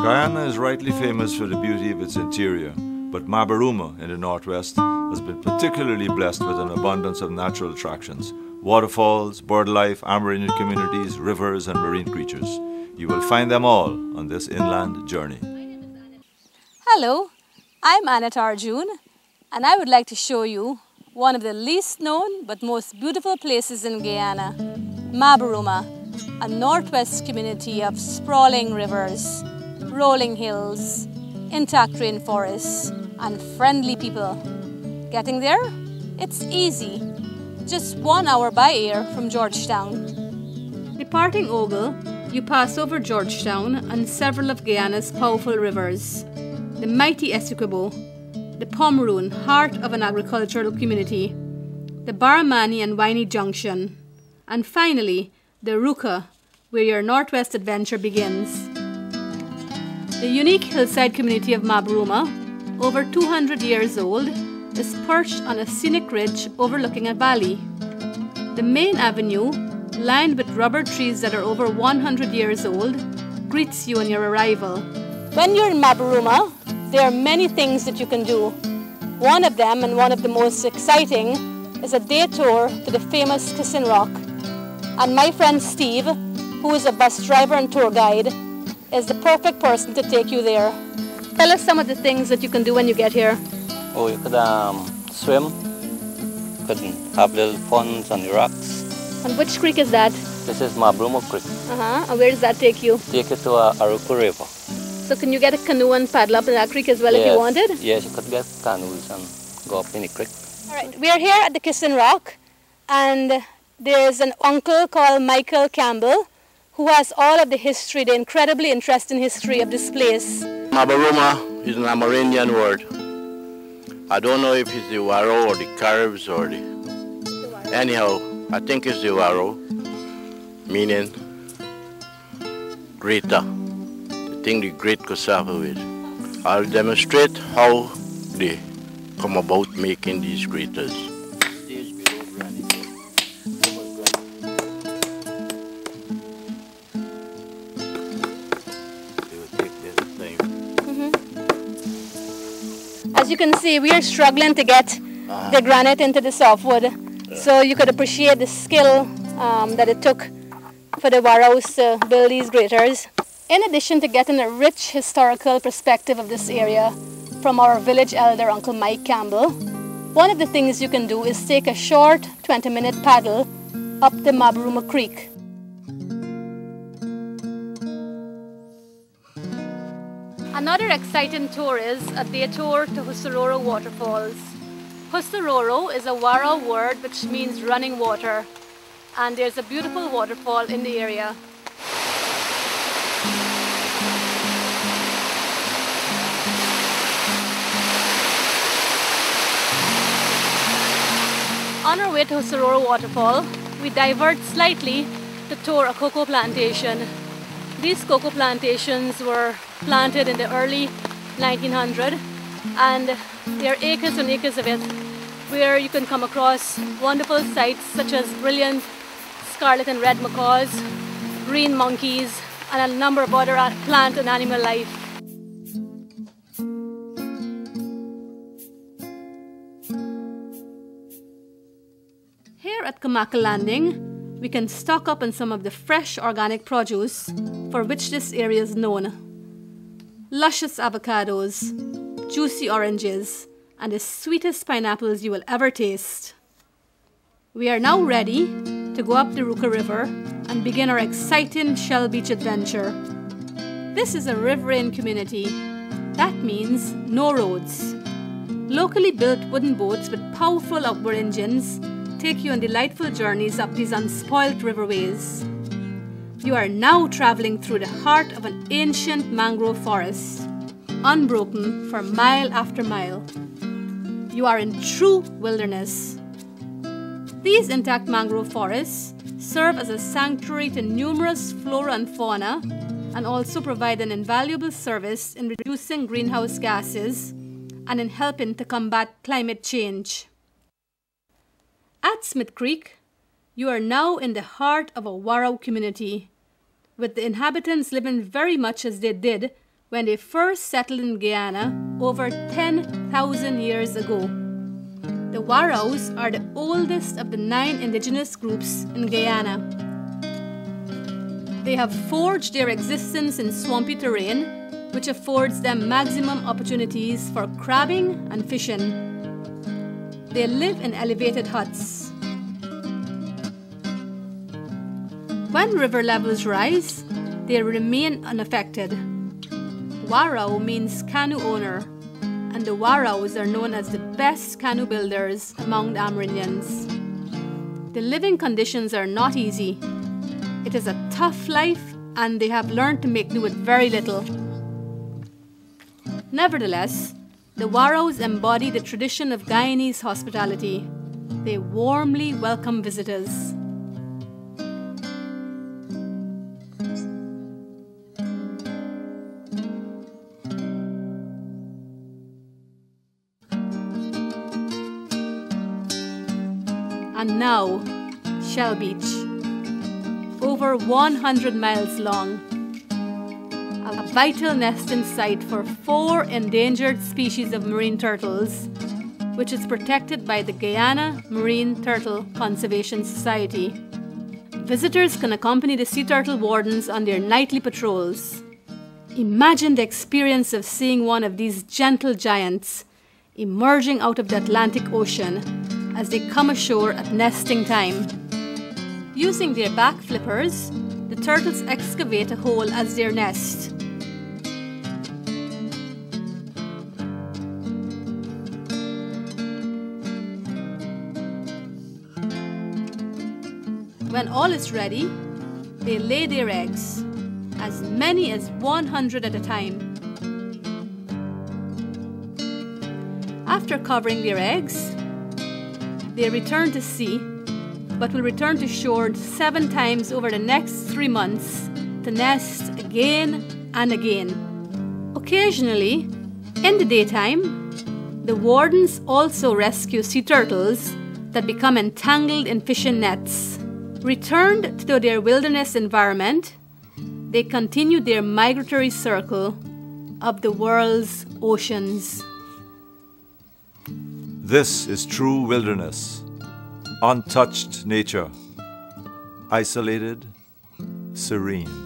Guyana is rightly famous for the beauty of its interior, but Mabaruma in the northwest has been particularly blessed with an abundance of natural attractions: waterfalls, bird life, Amerindian communities, rivers and marine creatures. You will find them all on this inland journey. Hello, I'm Annette Arjun, and I would like to show you one of the least known but most beautiful places in Guyana, Mabaruma, a northwest community of sprawling rivers, rolling hills, intact rainforests, and friendly people. Getting there? It's easy. Just 1 hour by air from Georgetown. Departing Ogle, you pass over Georgetown and several of Guyana's powerful rivers. The mighty Essequibo, the Pomeroon, heart of an agricultural community, the Baramani and Winey Junction, and finally, the Ruka, where your northwest adventure begins. The unique hillside community of Mabrauma, over 200 years old, is perched on a scenic ridge overlooking a valley. The main avenue, lined with rubber trees that are over 100 years old, greets you on your arrival. When you're in Mabaruma, there are many things that you can do. One of them, and one of the most exciting, is a day tour to the famous Kissing Rock. And my friend Steve, who is a bus driver and tour guide, is the perfect person to take you there. Tell us some of the things that you can do when you get here. Oh, you could swim, you could have little ponds on the rocks. And which creek is that? This is Mabruma Creek. And where does that take you? Take you to Aruku River. So can you get a canoe and paddle up in that creek as well if you wanted? Yes, you could get canoes and go up in the creek. All right, we are here at the Kissing Rock, and there is an uncle called Michael Campbell who has all of the history, the incredibly interesting history of this place. Mabaruma is an Amerindian word. I don't know if it's the Warrau or the Caribs or the... Anyhow, I think it's the Warrau, meaning greater. The thing the great could suffer with. I'll demonstrate how they come about making these graters. As you can see, we are struggling to get the granite into the softwood. So you could appreciate the skill that it took for the Warraus to build these graters. In addition to getting a rich historical perspective of this area from our village elder, Uncle Mike Campbell, one of the things you can do is take a short 20-minute paddle up the Mabaruma Creek. Another exciting tour is a day tour to Husaroro Waterfalls. Husaroro is a Warrau word which means running water, and there's a beautiful waterfall in the area. On our way to Husaroro Waterfall, we divert slightly to tour a cocoa plantation. These cocoa plantations were planted in the early 1900s, and there are acres and acres of it where you can come across wonderful sights such as brilliant scarlet and red macaws, green monkeys, and a number of other plant and animal life. Here at Kamaka Landing, we can stock up on some of the fresh organic produce for which this area is known. Luscious avocados, juicy oranges, and the sweetest pineapples you will ever taste. We are now ready to go up the Ruka River and begin our exciting Shell Beach adventure. This is a riverine community. That means no roads. Locally built wooden boats with powerful outboard engines take you on delightful journeys up these unspoilt riverways. You are now traveling through the heart of an ancient mangrove forest, unbroken for mile after mile. You are in true wilderness. These intact mangrove forests serve as a sanctuary to numerous flora and fauna, and also provide an invaluable service in reducing greenhouse gases and in helping to combat climate change. At Smith Creek, you are now in the heart of a Warrau community, with the inhabitants living very much as they did when they first settled in Guyana over 10,000 years ago. The Warraus are the oldest of the 9 indigenous groups in Guyana. They have forged their existence in swampy terrain, which affords them maximum opportunities for crabbing and fishing. They live in elevated huts. When river levels rise, they remain unaffected. Warrau means canoe owner, and the Warraus are known as the best canoe builders among the Amerindians. The living conditions are not easy. It is a tough life, and they have learned to make do with very little. Nevertheless, the Warraus embody the tradition of Guyanese hospitality. They warmly welcome visitors. And now, Shell Beach, over 100 miles long, a vital nesting site for 4 endangered species of marine turtles, which is protected by the Guyana Marine Turtle Conservation Society. Visitors can accompany the sea turtle wardens on their nightly patrols. Imagine the experience of seeing one of these gentle giants emerging out of the Atlantic Ocean as they come ashore at nesting time. Using their back flippers, the turtles excavate a hole as their nest. When all is ready, they lay their eggs, as many as 100 at a time. After covering their eggs, they return to sea, but will return to shore 7 times over the next 3 months to nest again and again. Occasionally, in the daytime, the wardens also rescue sea turtles that become entangled in fishing nets. Returned to their wilderness environment, they continue their migratory circle of the world's oceans. This is true wilderness, untouched nature, isolated, serene.